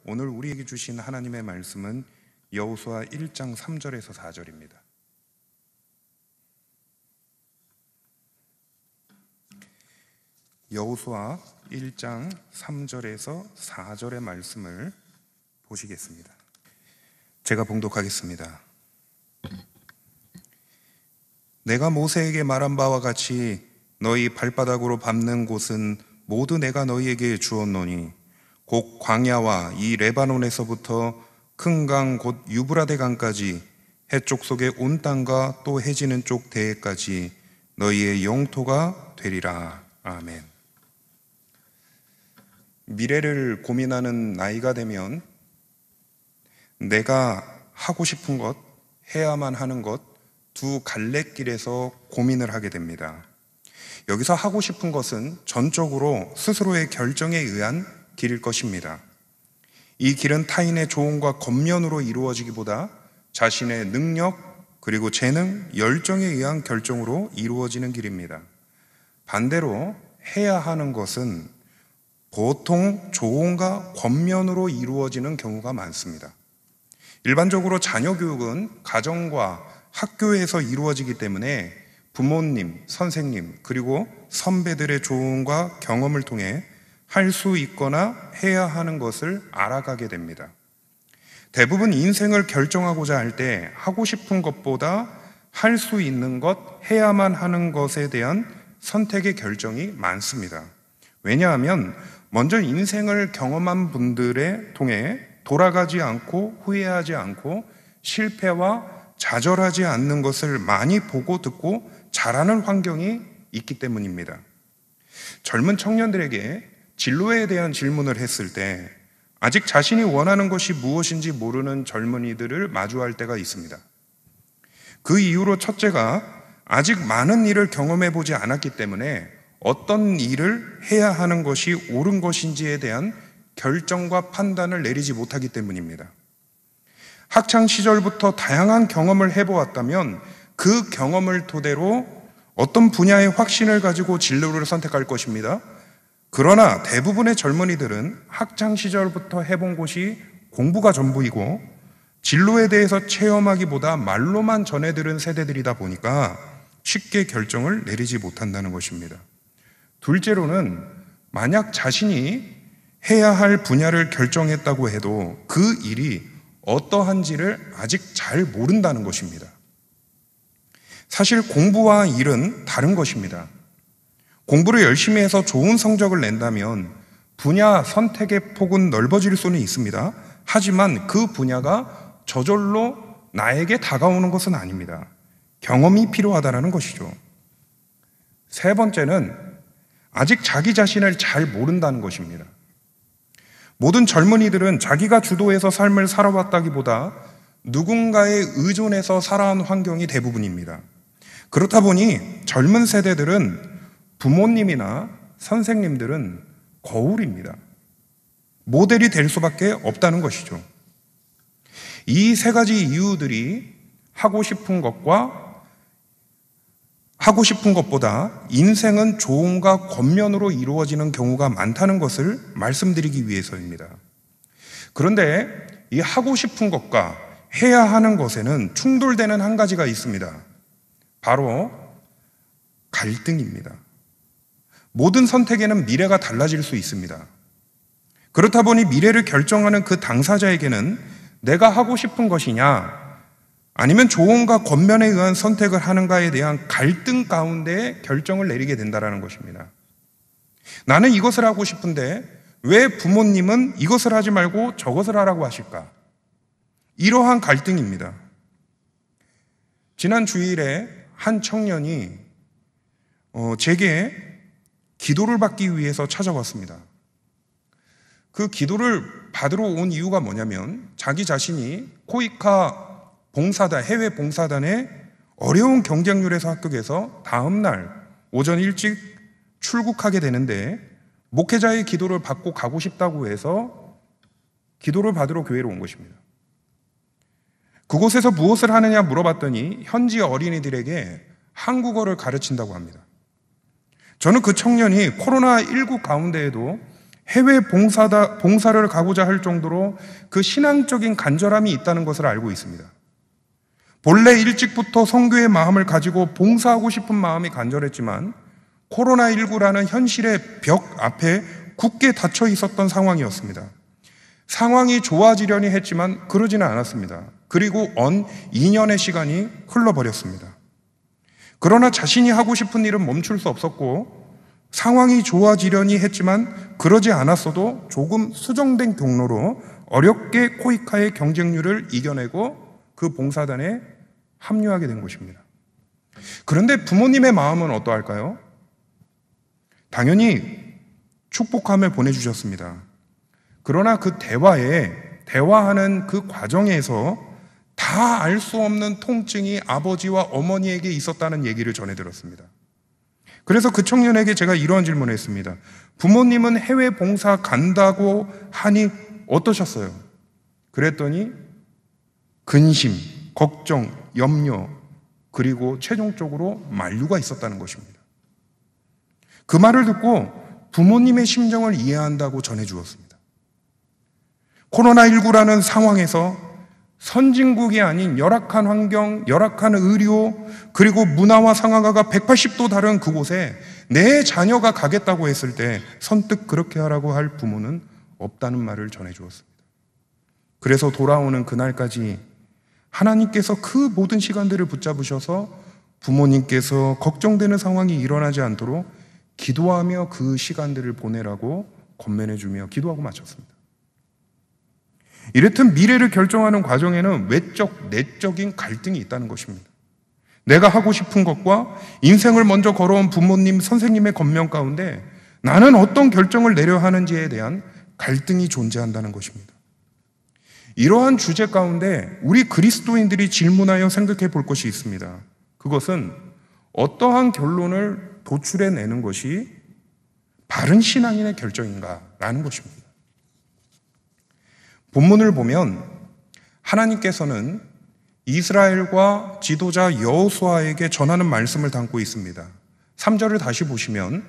오늘 우리에게 주신 하나님의 말씀은 여호수아 1장 3절에서 4절입니다. 여호수아 1장 3절에서 4절의 말씀을 보시겠습니다. 제가 봉독하겠습니다. 내가 모세에게 말한 바와 같이 너희 발바닥으로 밟는 곳은 모두 내가 너희에게 주었노니 곧 광야와 이 레바논에서부터 큰 강 곧 유브라데 강까지 해쪽 속의 온 땅과 또 해지는 쪽 대해까지 너희의 영토가 되리라. 아멘. 미래를 고민하는 나이가 되면 내가 하고 싶은 것, 해야만 하는 것 두 갈래길에서 고민을 하게 됩니다. 여기서 하고 싶은 것은 전적으로 스스로의 결정에 의한 길일 것입니다. 이 길은 타인의 조언과 겉면으로 이루어지기보다 자신의 능력, 그리고 재능, 열정에 의한 결정으로 이루어지는 길입니다. 반대로 해야 하는 것은 보통 조언과 겉면으로 이루어지는 경우가 많습니다. 일반적으로 자녀 교육은 가정과 학교에서 이루어지기 때문에 부모님, 선생님, 그리고 선배들의 조언과 경험을 통해 할 수 있거나 해야 하는 것을 알아가게 됩니다. 대부분 인생을 결정하고자 할 때 하고 싶은 것보다 할 수 있는 것, 해야만 하는 것에 대한 선택의 결정이 많습니다. 왜냐하면 먼저 인생을 경험한 분들에 통해 돌아가지 않고 후회하지 않고 실패와 좌절하지 않는 것을 많이 보고 듣고 잘하는 환경이 있기 때문입니다. 젊은 청년들에게 진로에 대한 질문을 했을 때 아직 자신이 원하는 것이 무엇인지 모르는 젊은이들을 마주할 때가 있습니다. 그 이유로 첫째가 아직 많은 일을 경험해 보지 않았기 때문에 어떤 일을 해야 하는 것이 옳은 것인지에 대한 결정과 판단을 내리지 못하기 때문입니다. 학창 시절부터 다양한 경험을 해보았다면 그 경험을 토대로 어떤 분야의 확신을 가지고 진로를 선택할 것입니다. 그러나 대부분의 젊은이들은 학창 시절부터 해본 것이 공부가 전부이고 진로에 대해서 체험하기보다 말로만 전해 들은 세대들이다 보니까 쉽게 결정을 내리지 못한다는 것입니다. 둘째로는 만약 자신이 해야 할 분야를 결정했다고 해도 그 일이 어떠한지를 아직 잘 모른다는 것입니다. 사실 공부와 일은 다른 것입니다. 공부를 열심히 해서 좋은 성적을 낸다면 분야 선택의 폭은 넓어질 수는 있습니다. 하지만 그 분야가 저절로 나에게 다가오는 것은 아닙니다. 경험이 필요하다는 것이죠. 세 번째는 아직 자기 자신을 잘 모른다는 것입니다. 모든 젊은이들은 자기가 주도해서 삶을 살아왔다기보다 누군가에 의존해서 살아온 환경이 대부분입니다. 그렇다 보니 젊은 세대들은 부모님이나 선생님들은 거울입니다. 모델이 될 수밖에 없다는 것이죠. 이 세 가지 이유들이 하고 싶은 것보다 인생은 조언과 겉면으로 이루어지는 경우가 많다는 것을 말씀드리기 위해서입니다. 그런데 이 하고 싶은 것과 해야 하는 것에는 충돌되는 한 가지가 있습니다. 바로 갈등입니다. 모든 선택에는 미래가 달라질 수 있습니다. 그렇다 보니 미래를 결정하는 그 당사자에게는 내가 하고 싶은 것이냐 아니면 조언과 겉면에 의한 선택을 하는가에 대한 갈등 가운데 결정을 내리게 된다는 것입니다. 나는 이것을 하고 싶은데 왜 부모님은 이것을 하지 말고 저것을 하라고 하실까? 이러한 갈등입니다. 지난 주일에 한 청년이 제게 기도를 받기 위해서 찾아왔습니다. 그 기도를 받으러 온 이유가 뭐냐면 자기 자신이 코이카 봉사단, 해외 봉사단의 어려운 경쟁률에서 합격해서 다음날 오전 일찍 출국하게 되는데 목회자의 기도를 받고 가고 싶다고 해서 기도를 받으러 교회로 온 것입니다. 그곳에서 무엇을 하느냐 물어봤더니 현지 어린이들에게 한국어를 가르친다고 합니다. 저는 그 청년이 코로나19 가운데에도 해외 봉사를 가고자 할 정도로 그 신앙적인 간절함이 있다는 것을 알고 있습니다. 본래 일찍부터 선교의 마음을 가지고 봉사하고 싶은 마음이 간절했지만 코로나19라는 현실의 벽 앞에 굳게 닫혀 있었던 상황이었습니다. 상황이 좋아지려니 했지만 그러지는 않았습니다. 그리고 2년의 시간이 흘러버렸습니다. 그러나 자신이 하고 싶은 일은 멈출 수 없었고 상황이 좋아지려니 했지만 그러지 않았어도 조금 수정된 경로로 어렵게 코이카의 경쟁률을 이겨내고 그 봉사단에 합류하게 된 것입니다. 그런데 부모님의 마음은 어떠할까요? 당연히 축복함을 보내주셨습니다. 그러나 그 대화하는 그 과정에서 다 알 수 없는 통증이 아버지와 어머니에게 있었다는 얘기를 전해 들었습니다. 그래서 그 청년에게 제가 이러한 질문을 했습니다. 부모님은 해외 봉사 간다고 하니 어떠셨어요? 그랬더니 근심, 걱정, 염려, 그리고 최종적으로 만류가 있었다는 것입니다. 그 말을 듣고 부모님의 심정을 이해한다고 전해 주었습니다. 코로나19라는 상황에서 선진국이 아닌 열악한 환경, 열악한 의료, 그리고 문화와 상황화가 180도 다른 그곳에 내 자녀가 가겠다고 했을 때 선뜻 그렇게 하라고 할 부모는 없다는 말을 전해 주었습니다. 그래서 돌아오는 그날까지 하나님께서 그 모든 시간들을 붙잡으셔서 부모님께서 걱정되는 상황이 일어나지 않도록 기도하며 그 시간들을 보내라고 권면해주며 기도하고 마쳤습니다. 이렇듯 미래를 결정하는 과정에는 외적, 내적인 갈등이 있다는 것입니다. 내가 하고 싶은 것과 인생을 먼저 걸어온 부모님, 선생님의 권면 가운데 나는 어떤 결정을 내려야 하는지에 대한 갈등이 존재한다는 것입니다. 이러한 주제 가운데 우리 그리스도인들이 질문하여 생각해 볼 것이 있습니다. 그것은 어떠한 결론을 도출해내는 것이 바른 신앙인의 결정인가라는 것입니다. 본문을 보면 하나님께서는 이스라엘과 지도자 여호수아에게 전하는 말씀을 담고 있습니다. 3절을 다시 보시면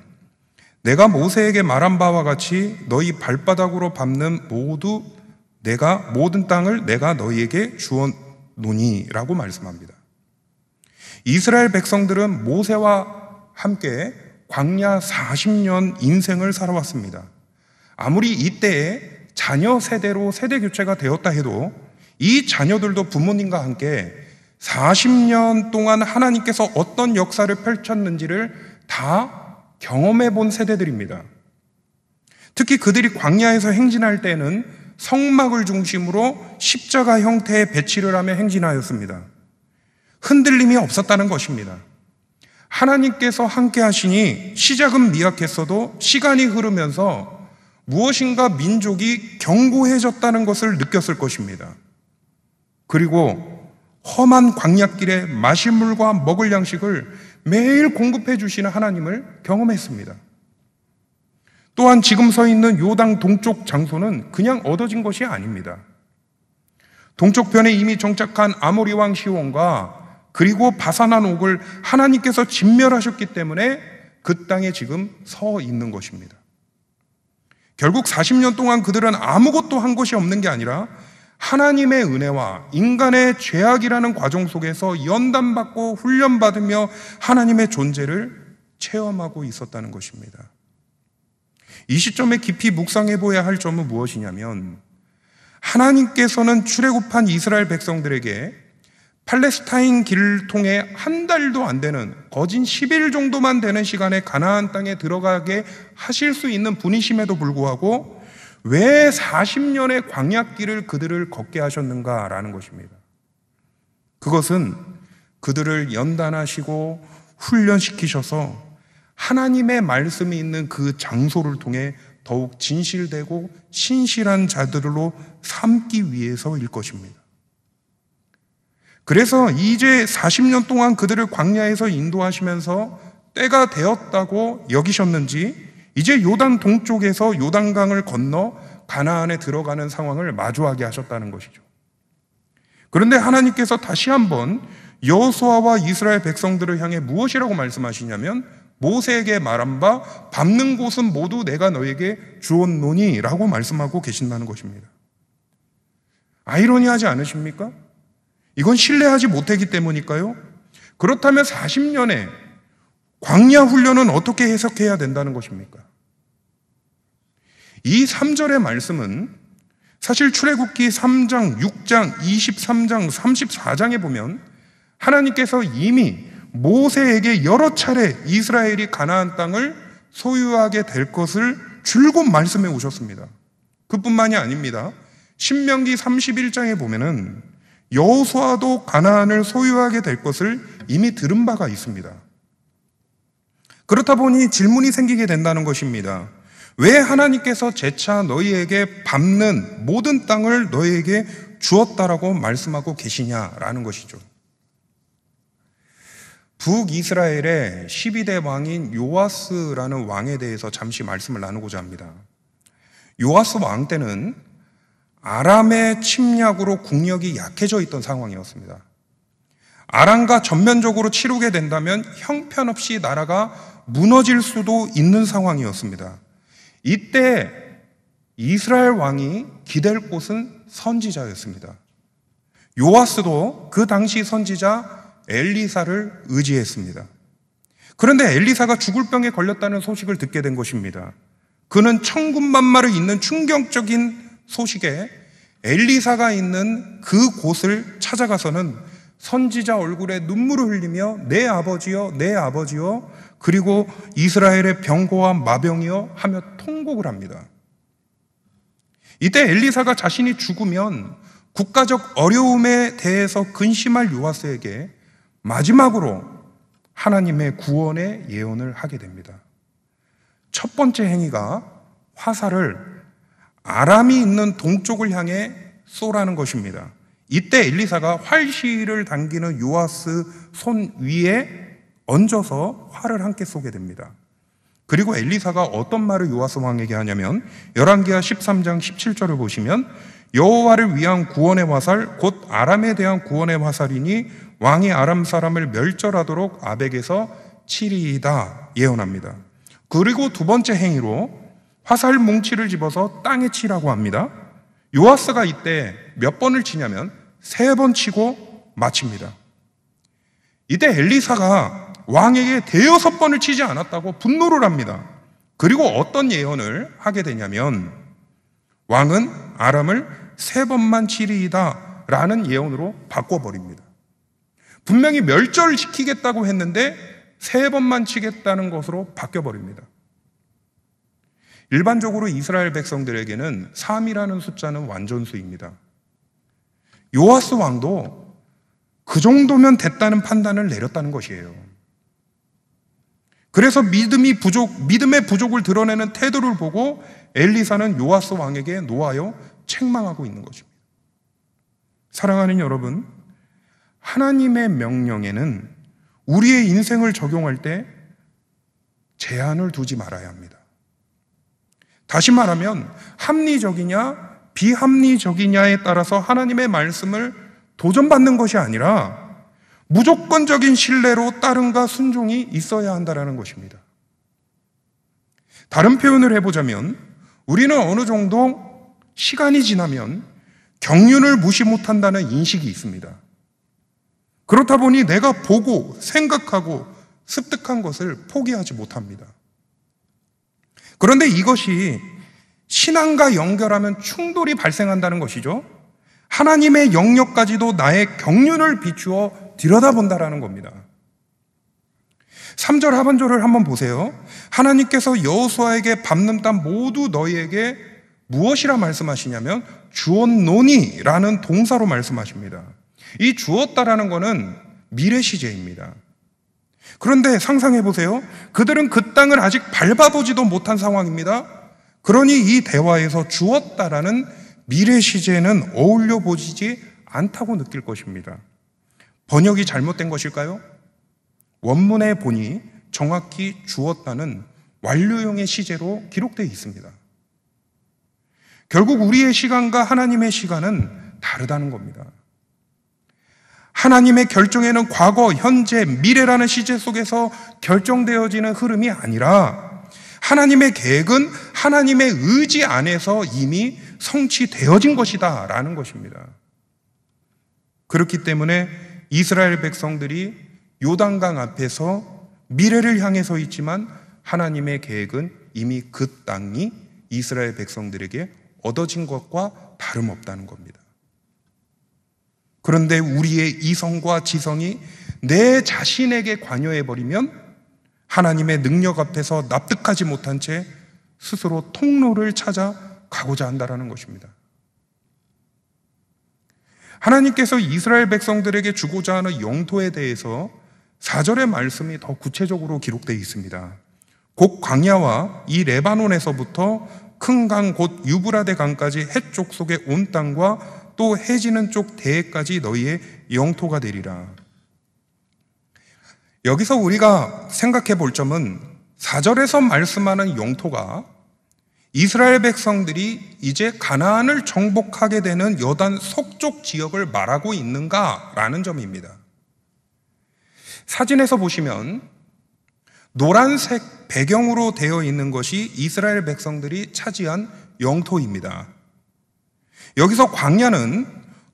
내가 모세에게 말한 바와 같이 너희 발바닥으로 밟는 모든 땅을 내가 너희에게 주었노니라고 말씀합니다. 이스라엘 백성들은 모세와 함께 광야 40년 인생을 살아왔습니다. 아무리 이때에 자녀 세대로 세대 교체가 되었다 해도 이 자녀들도 부모님과 함께 40년 동안 하나님께서 어떤 역사를 펼쳤는지를 다 경험해 본 세대들입니다. 특히 그들이 광야에서 행진할 때는 성막을 중심으로 십자가 형태의 배치를 하며 행진하였습니다. 흔들림이 없었다는 것입니다. 하나님께서 함께 하시니 시작은 미약했어도 시간이 흐르면서 무엇인가 민족이 견고해졌다는 것을 느꼈을 것입니다. 그리고 험한 광야길에 마실 물과 먹을 양식을 매일 공급해 주시는 하나님을 경험했습니다. 또한 지금 서 있는 요당 동쪽 장소는 그냥 얻어진 것이 아닙니다. 동쪽편에 이미 정착한 아모리 왕 시온과 그리고 바산한 옥을 하나님께서 진멸하셨기 때문에 그 땅에 지금 서 있는 것입니다. 결국 40년 동안 그들은 아무것도 한 것이 없는 게 아니라 하나님의 은혜와 인간의 죄악이라는 과정 속에서 연단받고 훈련받으며 하나님의 존재를 체험하고 있었다는 것입니다. 이 시점에 깊이 묵상해 보아야 할 점은 무엇이냐면 하나님께서는 출애굽한 이스라엘 백성들에게 팔레스타인 길을 통해 한 달도 안 되는 거진 10일 정도만 되는 시간에 가나안 땅에 들어가게 하실 수 있는 분이심에도 불구하고 왜 40년의 광야길을 그들을 걷게 하셨는가라는 것입니다. 그것은 그들을 연단하시고 훈련시키셔서 하나님의 말씀이 있는 그 장소를 통해 더욱 진실되고 신실한 자들로 삼기 위해서일 것입니다. 그래서 이제 40년 동안 그들을 광야에서 인도하시면서 때가 되었다고 여기셨는지 이제 요단 동쪽에서 요단강을 건너 가나안에 들어가는 상황을 마주하게 하셨다는 것이죠. 그런데 하나님께서 다시 한번 여호수아와 이스라엘 백성들을 향해 무엇이라고 말씀하시냐면 모세에게 말한 바 밟는 곳은 모두 내가 너에게 주었노니 라고 말씀하고 계신다는 것입니다. 아이러니하지 않으십니까? 이건 신뢰하지 못했기 때문일까요? 그렇다면 40년의 광야 훈련은 어떻게 해석해야 된다는 것입니까? 이 3절의 말씀은 사실 출애굽기 3장, 6장, 23장, 34장에 보면 하나님께서 이미 모세에게 여러 차례 이스라엘이 가나안 땅을 소유하게 될 것을 줄곧 말씀해 오셨습니다. 그뿐만이 아닙니다. 신명기 31장에 보면은 여호수아도 가나안을 소유하게 될 것을 이미 들은 바가 있습니다. 그렇다 보니 질문이 생기게 된다는 것입니다. 왜 하나님께서 재차 너희에게 밟는 모든 땅을 너희에게 주었다라고 말씀하고 계시냐라는 것이죠. 북이스라엘의 12대 왕인 요아스라는 왕에 대해서 잠시 말씀을 나누고자 합니다. 요아스 왕 때는 아람의 침략으로 국력이 약해져 있던 상황이었습니다. 아람과 전면적으로 치르게 된다면 형편없이 나라가 무너질 수도 있는 상황이었습니다. 이때 이스라엘 왕이 기댈 곳은 선지자였습니다. 요아스도 그 당시 선지자 엘리사를 의지했습니다. 그런데 엘리사가 죽을 병에 걸렸다는 소식을 듣게 된 것입니다. 그는 천군만마를 잇는 충격적인 소식에 엘리사가 있는 그 곳을 찾아가서는 선지자 얼굴에 눈물을 흘리며 내 아버지여 내 아버지여 그리고 이스라엘의 병고와 마병이여 하며 통곡을 합니다. 이때 엘리사가 자신이 죽으면 국가적 어려움에 대해서 근심할 요아스에게 마지막으로 하나님의 구원의 예언을 하게 됩니다. 첫 번째 행위가 화살을 아람이 있는 동쪽을 향해 쏘라는 것입니다. 이때 엘리사가 활시를 당기는 요아스 손 위에 얹어서 활을 함께 쏘게 됩니다. 그리고 엘리사가 어떤 말을 요아스 왕에게 하냐면 열왕기하 13장 17절을 보시면 여호와를 위한 구원의 화살 곧 아람에 대한 구원의 화살이니 왕이 아람 사람을 멸절하도록 아벡에서 치리이다 예언합니다. 그리고 두 번째 행위로 화살 뭉치를 집어서 땅에 치라고 합니다. 요아스가 이때 몇 번을 치냐면 3번 치고 마칩니다. 이때 엘리사가 왕에게 6번을 치지 않았다고 분노를 합니다. 그리고 어떤 예언을 하게 되냐면 왕은 아람을 3번만 치리이다 라는 예언으로 바꿔버립니다. 분명히 멸절시키겠다고 했는데 3번만 치겠다는 것으로 바뀌어버립니다. 일반적으로 이스라엘 백성들에게는 3이라는 숫자는 완전수입니다. 요아스 왕도 그 정도면 됐다는 판단을 내렸다는 것이에요. 그래서 믿음의 부족을 드러내는 태도를 보고 엘리사는 요아스 왕에게 노하여 책망하고 있는 것입니다. 사랑하는 여러분, 하나님의 명령에는 우리의 인생을 적용할 때 제한을 두지 말아야 합니다. 다시 말하면 합리적이냐 비합리적이냐에 따라서 하나님의 말씀을 도전받는 것이 아니라 무조건적인 신뢰로 따름과 순종이 있어야 한다는 것입니다. 다른 표현을 해보자면 우리는 어느 정도 시간이 지나면 경륜을 무시 못한다는 인식이 있습니다. 그렇다 보니 내가 보고 생각하고 습득한 것을 포기하지 못합니다. 그런데 이것이 신앙과 연결하면 충돌이 발생한다는 것이죠. 하나님의 영역까지도 나의 경륜을 비추어 들여다본다라는 겁니다. 3절 하반절을 한번 보세요. 하나님께서 여호수아에게 밟는 땅 모두 너희에게 무엇이라 말씀하시냐면 주었노니라는 동사로 말씀하십니다. 이 주었다라는 것은 미래 시제입니다. 그런데 상상해 보세요. 그들은 그 땅을 아직 밟아보지도 못한 상황입니다. 그러니 이 대화에서 주었다라는 미래 시제는 어울려 보이지 않다고 느낄 것입니다. 번역이 잘못된 것일까요? 원문에 보니 정확히 주었다는 완료형의 시제로 기록되어 있습니다. 결국 우리의 시간과 하나님의 시간은 다르다는 겁니다. 하나님의 결정에는 과거, 현재, 미래라는 시제 속에서 결정되어지는 흐름이 아니라 하나님의 계획은 하나님의 의지 안에서 이미 성취되어진 것이다 라는 것입니다. 그렇기 때문에 이스라엘 백성들이 요단강 앞에서 미래를 향해 서 있지만 하나님의 계획은 이미 그 땅이 이스라엘 백성들에게 얻어진 것과 다름없다는 겁니다. 그런데 우리의 이성과 지성이 내 자신에게 관여해버리면 하나님의 능력 앞에서 납득하지 못한 채 스스로 통로를 찾아 가고자 한다는 것입니다. 하나님께서 이스라엘 백성들에게 주고자 하는 영토에 대해서 4절의 말씀이 더 구체적으로 기록되어 있습니다. 곧 광야와 이 레바논에서부터 큰 강 곧 유브라데 강까지 해쪽 속의 온 땅과 또 해지는 쪽 대해까지 너희의 영토가 되리라. 여기서 우리가 생각해 볼 점은 4절에서 말씀하는 영토가 이스라엘 백성들이 이제 가나안을 정복하게 되는 요단 서쪽 지역을 말하고 있는가라는 점입니다. 사진에서 보시면 노란색 배경으로 되어 있는 것이 이스라엘 백성들이 차지한 영토입니다. 여기서 광야는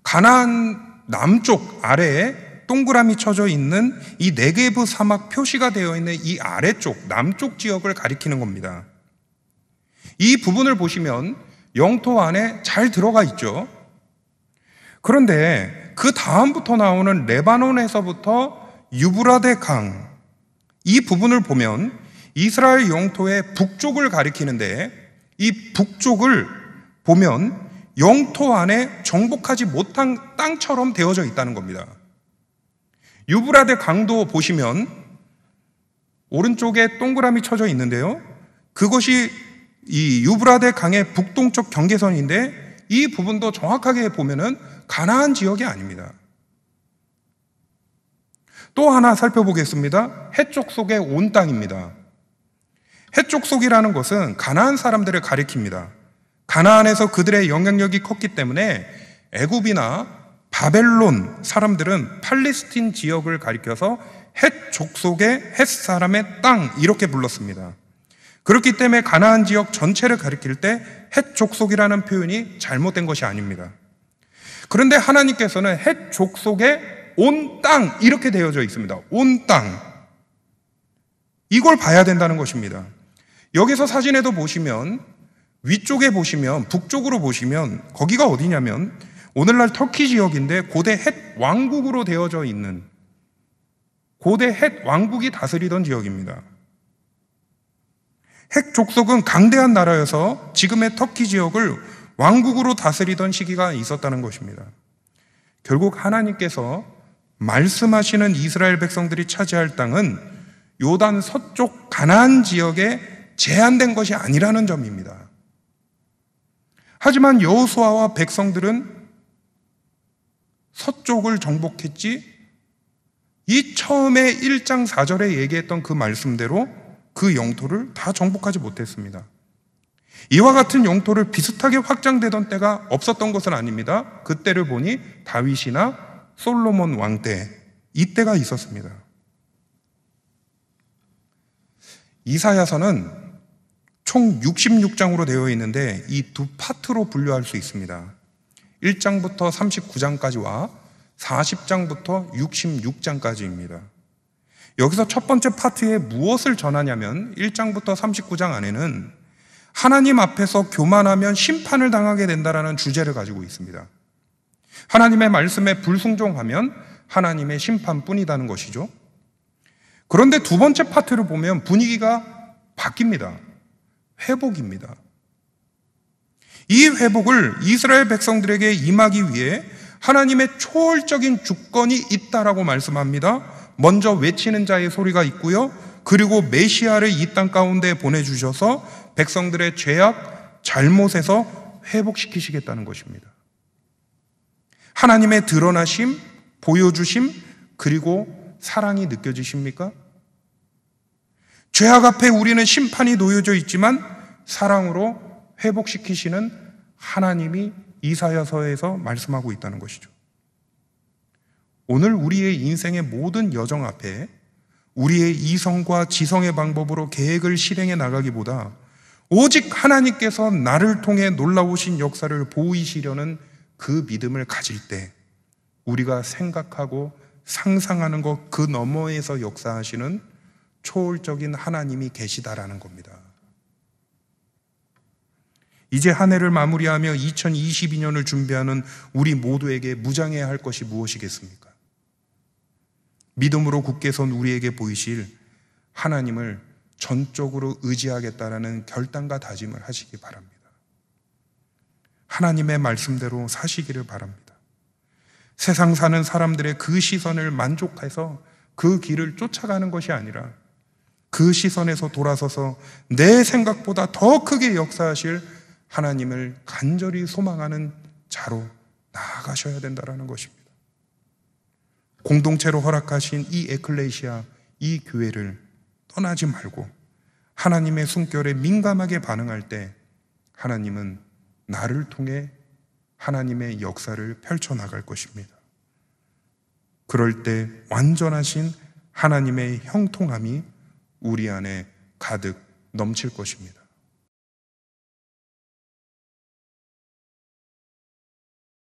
가나안 남쪽 아래에 동그라미 쳐져 있는 이 네게브 사막 표시가 되어 있는 이 아래쪽 남쪽 지역을 가리키는 겁니다. 이 부분을 보시면 영토 안에 잘 들어가 있죠. 그런데 그 다음부터 나오는 레바논에서부터 유브라데 강, 이 부분을 보면 이스라엘 영토의 북쪽을 가리키는데 이 북쪽을 보면 영토 안에 정복하지 못한 땅처럼 되어져 있다는 겁니다. 유브라데 강도 보시면 오른쪽에 동그라미 쳐져 있는데요. 그것이 이 유브라데 강의 북동쪽 경계선인데 이 부분도 정확하게 보면은 가나안 지역이 아닙니다. 또 하나 살펴보겠습니다. 해쪽 속의 온 땅입니다. 해쪽 속이라는 것은 가나안 사람들을 가리킵니다. 가나안에서 그들의 영향력이 컸기 때문에 애굽이나 바벨론 사람들은 팔레스틴 지역을 가리켜서 헷 족속의 헷 사람의 땅 이렇게 불렀습니다. 그렇기 때문에 가나안 지역 전체를 가리킬 때 헷 족속이라는 표현이 잘못된 것이 아닙니다. 그런데 하나님께서는 헷 족속의 온 땅 이렇게 되어져 있습니다. 온 땅. 이걸 봐야 된다는 것입니다. 여기서 사진에도 보시면 위쪽에 보시면 북쪽으로 보시면 거기가 어디냐면 오늘날 터키 지역인데 고대 헷 왕국으로 되어져 있는 고대 헷 왕국이 다스리던 지역입니다. 헷 족속은 강대한 나라여서 지금의 터키 지역을 왕국으로 다스리던 시기가 있었다는 것입니다. 결국 하나님께서 말씀하시는 이스라엘 백성들이 차지할 땅은 요단 서쪽 가나안 지역에 제한된 것이 아니라는 점입니다. 하지만 여호수아와 백성들은 서쪽을 정복했지 이 처음에 1장 4절에 얘기했던 그 말씀대로 그 영토를 다 정복하지 못했습니다. 이와 같은 영토를 비슷하게 확장되던 때가 없었던 것은 아닙니다. 그때를 보니 다윗이나 솔로몬 왕 때 이때가 있었습니다. 이사야서는 총 66장으로 되어 있는데 이 두 파트로 분류할 수 있습니다. 1장부터 39장까지와 40장부터 66장까지입니다. 여기서 첫 번째 파트에 무엇을 전하냐면 1장부터 39장 안에는 하나님 앞에서 교만하면 심판을 당하게 된다라는 주제를 가지고 있습니다. 하나님의 말씀에 불순종하면 하나님의 심판뿐이라는 것이죠. 그런데 두 번째 파트를 보면 분위기가 바뀝니다. 회복입니다. 이 회복을 이스라엘 백성들에게 임하기 위해 하나님의 초월적인 주권이 있다라고 말씀합니다. 먼저 외치는 자의 소리가 있고요. 그리고 메시아를 이 땅 가운데 보내주셔서 백성들의 죄악, 잘못에서 회복시키시겠다는 것입니다. 하나님의 드러나심, 보여주심, 그리고 사랑이 느껴지십니까? 죄악 앞에 우리는 심판이 놓여져 있지만 사랑으로 회복시키시는 하나님이 이사야서에서 말씀하고 있다는 것이죠. 오늘 우리의 인생의 모든 여정 앞에 우리의 이성과 지성의 방법으로 계획을 실행해 나가기보다 오직 하나님께서 나를 통해 놀라우신 역사를 보이시려는 그 믿음을 가질 때 우리가 생각하고 상상하는 것 그 너머에서 역사하시는 초월적인 하나님이 계시다라는 겁니다. 이제 한 해를 마무리하며 2022년을 준비하는 우리 모두에게 무장해야 할 것이 무엇이겠습니까? 믿음으로 굳게 선 우리에게 보이실 하나님을 전적으로 의지하겠다라는 결단과 다짐을 하시기 바랍니다. 하나님의 말씀대로 사시기를 바랍니다. 세상 사는 사람들의 그 시선을 만족해서 그 길을 쫓아가는 것이 아니라 그 시선에서 돌아서서 내 생각보다 더 크게 역사하실 하나님을 간절히 소망하는 자로 나아가셔야 된다는 것입니다. 공동체로 허락하신 이 에클레시아, 이 교회를 떠나지 말고 하나님의 숨결에 민감하게 반응할 때 하나님은 나를 통해 하나님의 역사를 펼쳐나갈 것입니다. 그럴 때 완전하신 하나님의 형통함이 우리 안에 가득 넘칠 것입니다.